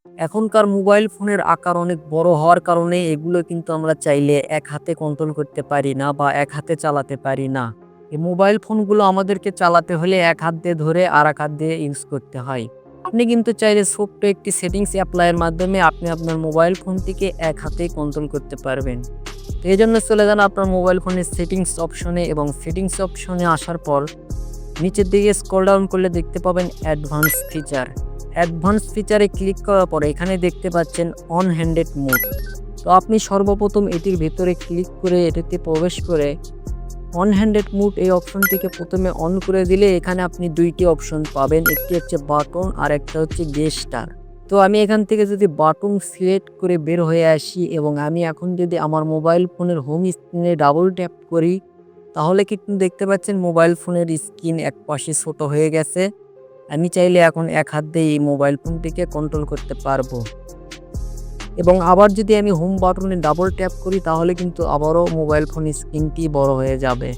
এখনকার মোবাইল ফোনের আকার অনেক বড় হওয়ার কারণে এগুলো কিন্তু আমরা চাইলে এক হাতে কন্ট্রোল করতে পারি না বা এক হাতে চালাতে পারি না। এই মোবাইল ফোনগুলো আমাদেরকে চালাতে হলে এক হাত দিয়ে ধরে আরেক হাত দিয়ে ইউজ করতে হয়। আপনি কিন্তু চাইলে ছোট্ট একটি সেটিংস অ্যাপ্লাইয়ের মাধ্যমে আপনি আপনার মোবাইল ফোনটিকে এক হাতেই কন্ট্রোল করতে পারবেন। তো এজন্য চলে যান আপনার মোবাইল ফোনের সেটিংস অপশনে এবং সেটিংস অপশনে আসার পর নিচের দিকে স্ক্রল ডাউন করলে দেখতে পাবেন অ্যাডভান্স ফিচার। অ্যাডভান্স ফিচারে ক্লিক করার পরে এখানে দেখতে পাচ্ছেন অন হ্যান্ডেড মোড। তো আপনি সর্বপ্রথম এটির ভেতরে ক্লিক করে এটিতে প্রবেশ করে অন হ্যান্ডেড মোড এই অপশনটিকে প্রথমে অন করে দিলে এখানে আপনি দুইটি অপশন পাবেন, একটি হচ্ছে বাটন আর একটা হচ্ছে গেস্টার। তো আমি এখান থেকে যদি বাটন সিলেক্ট করে বের হয়ে আসি এবং আমি এখন যদি আমার মোবাইল ফোনের হোম স্ক্রিনে ডাবল ট্যাপ করি, তাহলে কিন্তু দেখতে পাচ্ছেন মোবাইল ফোনের স্ক্রিন এক পাশে ছোট হয়ে গেছে। আমি চাইলে এখন এক হাত দিয়ে এই মোবাইল ফোনটিকে কন্ট্রোল করতে পারবো এবং আবার যদি আমি হোম বাটনে ডাবল ট্যাপ করি তাহলে কিন্তু আবারও মোবাইল ফোন স্ক্রিনটি বড় হয়ে যাবে।